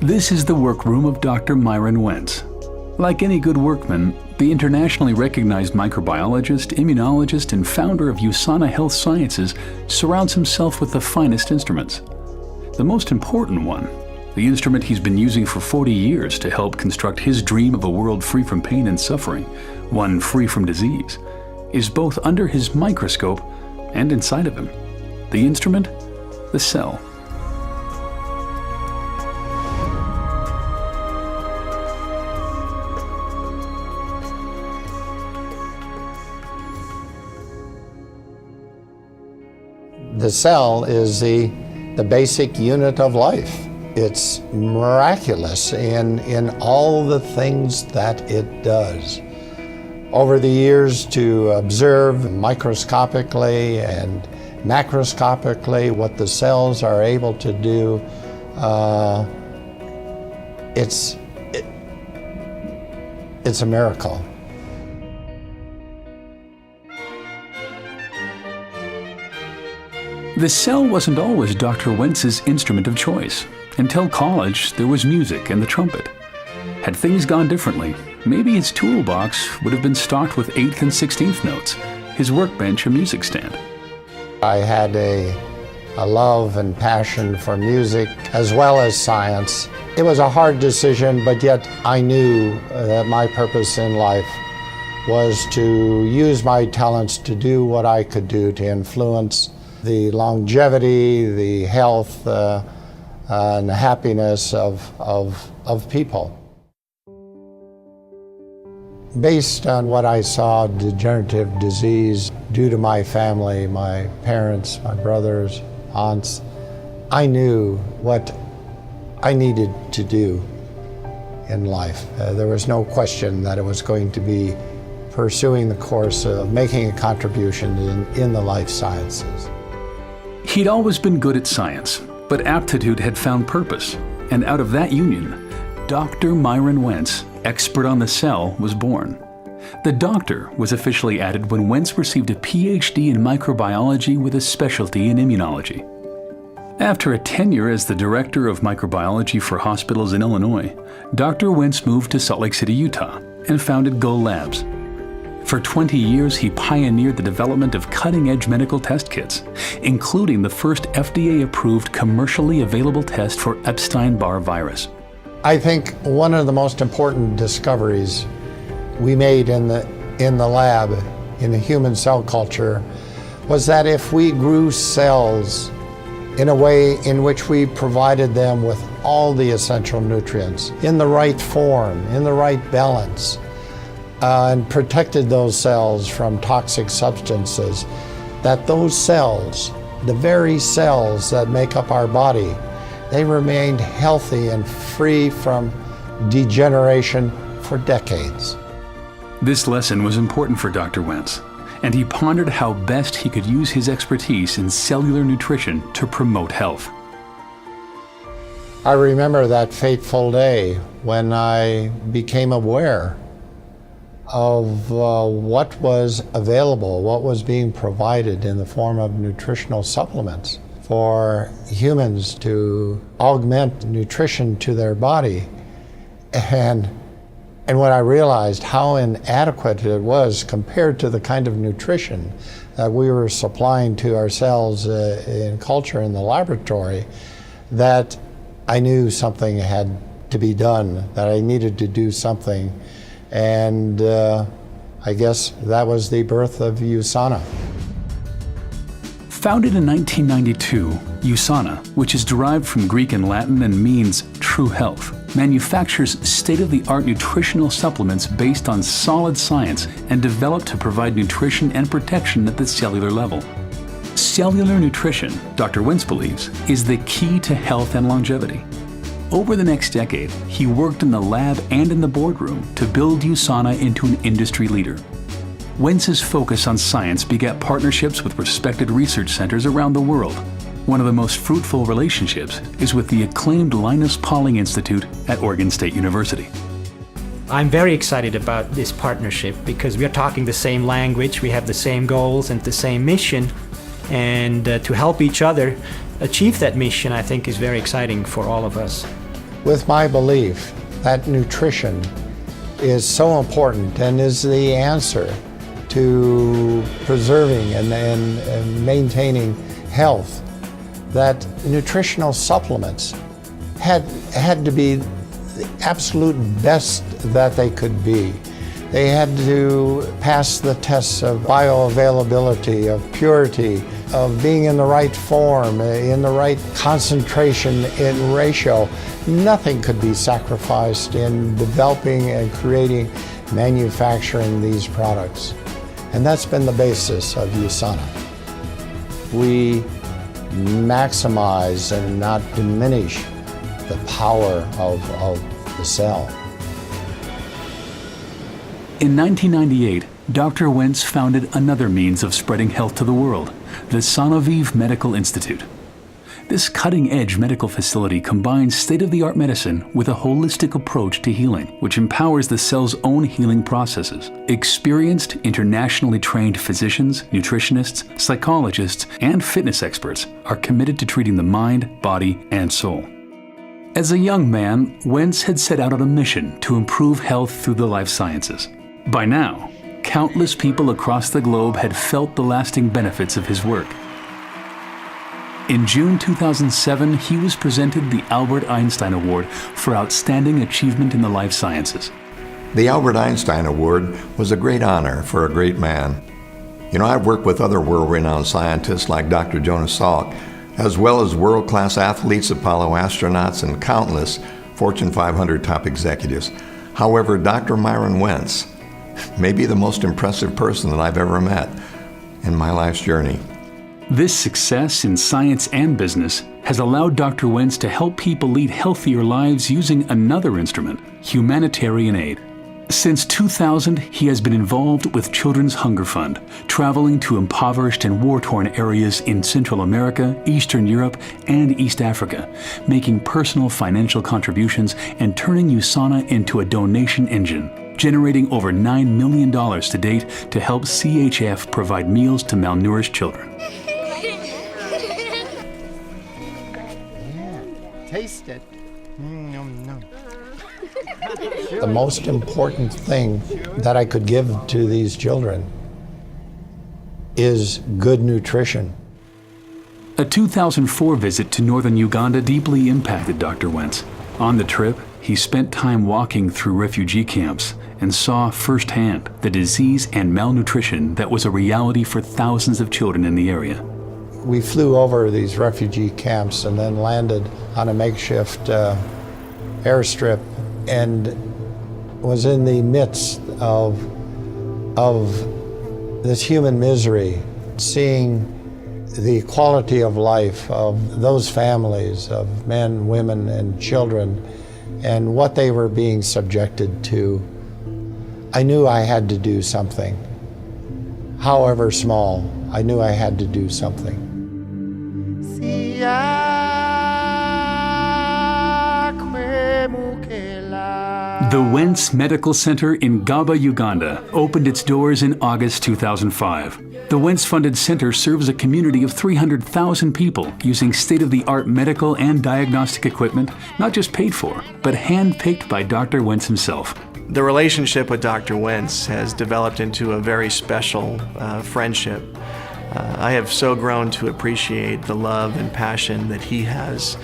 This is the workroom of Dr. Myron Wentz. Like any good workman, the internationally recognized microbiologist, immunologist, and founder of USANA Health Sciences surrounds himself with the finest instruments. The most important one, the instrument he's been using for 40 years to help construct his dream of a world free from pain and suffering, one free from disease, is both under his microscope and inside of him. The instrument? The cell. The cell is the basic unit of life. It's miraculous in all the things that it does. Over the years, to observe microscopically and macroscopically what the cells are able to do, it's a miracle. The cell wasn't always Dr. Wentz's instrument of choice. Until college, there was music and the trumpet. Had things gone differently, maybe his toolbox would have been stocked with 8th and 16th notes, his workbench a music stand. I had a love and passion for music as well as science. It was a hard decision, but yet I knew that my purpose in life was to use my talents to do what I could do to influence the longevity, the health, and the happiness of people. Based on what I saw, degenerative disease, due to my family, my parents, my brothers, aunts, I knew what I needed to do in life. There was no question that it was going to be pursuing the course of making a contribution in the life sciences. He'd always been good at science, but aptitude had found purpose, and out of that union, Dr. Myron Wentz, expert on the cell, was born. The doctor was officially added when Wentz received a PhD in microbiology with a specialty in immunology. After a tenure as the director of microbiology for hospitals in Illinois, Dr. Wentz moved to Salt Lake City, Utah, and founded Go Labs. For 20 years, he pioneered the development of cutting-edge medical test kits, including the first FDA-approved commercially available test for Epstein-Barr virus. I think one of the most important discoveries we made in the lab, in the human cell culture, was that if we grew cells in a way in which we provided them with all the essential nutrients, in the right form, in the right balance, and protected those cells from toxic substances, that those cells, the very cells that make up our body, they remained healthy and free from degeneration for decades. This lesson was important for Dr. Wentz, and he pondered how best he could use his expertise in cellular nutrition to promote health. I remember that fateful day when I became aware of what was available, what was being provided in the form of nutritional supplements for humans to augment nutrition to their body. And when I realized how inadequate it was compared to the kind of nutrition that we were supplying to ourselves in culture in the laboratory, that I knew something had to be done, that I needed to do something. And I guess that was the birth of USANA. Founded in 1992, USANA, which is derived from Greek and Latin and means true health, manufactures state-of-the-art nutritional supplements based on solid science and developed to provide nutrition and protection at the cellular level. Cellular nutrition, Dr. Wentz believes, is the key to health and longevity. Over the next decade, he worked in the lab and in the boardroom to build USANA into an industry leader. Wentz's focus on science begat partnerships with respected research centers around the world. One of the most fruitful relationships is with the acclaimed Linus Pauling Institute at Oregon State University. I'm very excited about this partnership because we are talking the same language, we have the same goals and the same mission, and to help each other achieve that mission, I think, is very exciting for all of us. with my belief that nutrition is so important and is the answer to preserving and maintaining health, that nutritional supplements had to be the absolute best that they could be. They had to pass the tests of bioavailability, of purity, of being in the right form, in the right concentration and ratio. Nothing could be sacrificed in developing and creating, manufacturing these products. And that's been the basis of USANA. We maximize and not diminish the power of the cell. In 1998, Dr. Wentz founded another means of spreading health to the world, the Sonovive Medical Institute. This cutting-edge medical facility combines state-of-the-art medicine with a holistic approach to healing, which empowers the cell's own healing processes. Experienced, internationally trained physicians, nutritionists, psychologists, and fitness experts are committed to treating the mind, body, and soul. As a young man, Wentz had set out on a mission to improve health through the life sciences. By now, countless people across the globe had felt the lasting benefits of his work. In June 2007, he was presented the Albert Einstein Award for Outstanding Achievement in the Life Sciences. The Albert Einstein Award was a great honor for a great man. You know, I've worked with other world-renowned scientists like Dr. Jonas Salk, as well as world-class athletes, Apollo astronauts, and countless Fortune 500 top executives. However, Dr. Myron Wentz may be the most impressive person that I've ever met in my life's journey. This success in science and business has allowed Dr. Wentz to help people lead healthier lives using another instrument, humanitarian aid. Since 2000, he has been involved with Children's Hunger Fund, traveling to impoverished and war-torn areas in Central America, Eastern Europe, and East Africa, making personal financial contributions and turning USANA into a donation engine, generating over $9 million to date to help CHF provide meals to malnourished children. Taste it. The most important thing that I could give to these children is good nutrition. A 2004 visit to northern Uganda deeply impacted Dr. Wentz. On the trip, he spent time walking through refugee camps and saw firsthand the disease and malnutrition that was a reality for thousands of children in the area. We flew over these refugee camps and then landed on a makeshift airstrip and was in the midst of this human misery, seeing the quality of life of those families of men, women, and children and what they were being subjected to. I knew I had to do something. However small, I knew I had to do something. The Wentz Medical Center in Gaba, Uganda, opened its doors in August 2005. The Wentz-funded center serves a community of 300,000 people using state-of-the-art medical and diagnostic equipment, not just paid for, but hand-picked by Dr. Wentz himself. The relationship with Dr. Wentz has developed into a very special friendship. I have so grown to appreciate the love and passion that he has.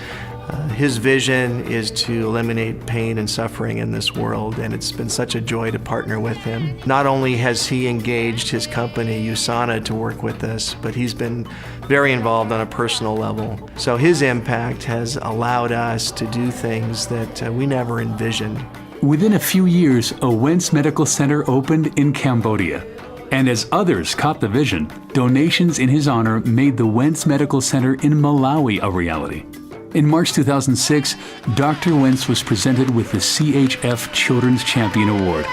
His vision is to eliminate pain and suffering in this world, and it's been such a joy to partner with him. Not only has he engaged his company, USANA, to work with us, but he's been very involved on a personal level. So his impact has allowed us to do things that we never envisioned. Within a few years, a Wentz Medical Center opened in Cambodia. And as others caught the vision, donations in his honor made the Wentz Medical Center in Malawi a reality. In March 2006, Dr. Wentz was presented with the CHF Children's Champion Award.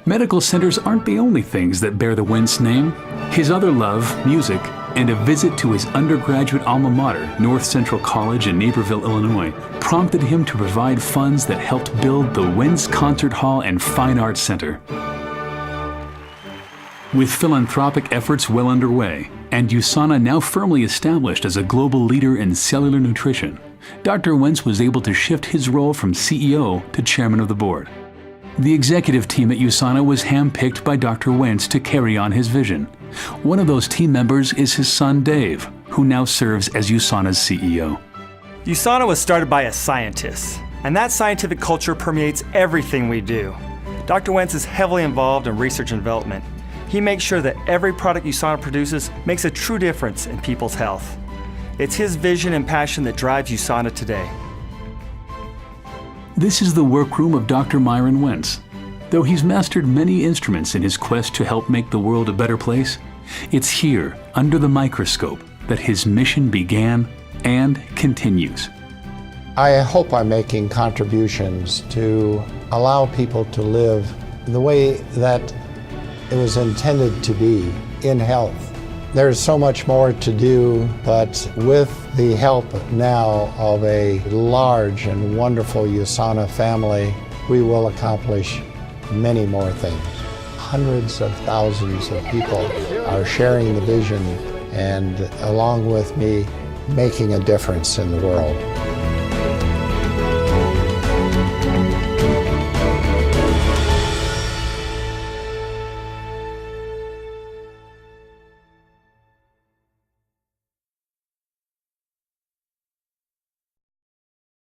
Medical centers aren't the only things that bear the Wentz name. His other love, music, and a visit to his undergraduate alma mater, North Central College in Naperville, Illinois, prompted him to provide funds that helped build the Wentz Concert Hall and Fine Arts Center. With philanthropic efforts well underway And USANA now firmly established as a global leader in cellular nutrition, Dr. Wentz was able to shift his role from CEO to chairman of the board. The executive team at USANA was handpicked by Dr. Wentz to carry on his vision. One of those team members is his son Dave, who now serves as USANA's CEO. USANA was started by a scientist, and that scientific culture permeates everything we do. Dr. Wentz is heavily involved in research and development. He makes sure that every product USANA produces makes a true difference in people's health. It's his vision and passion that drives USANA today. This is the workroom of Dr. Myron Wentz. Though he's mastered many instruments in his quest to help make the world a better place, it's here, under the microscope, that his mission began and continues. I hope I'm making contributions to allow people to live the way that it was intended to be, in health. There's so much more to do, but with the help now of a large and wonderful USANA family, we will accomplish many more things. Hundreds of thousands of people are sharing the vision and, along with me, making a difference in the world.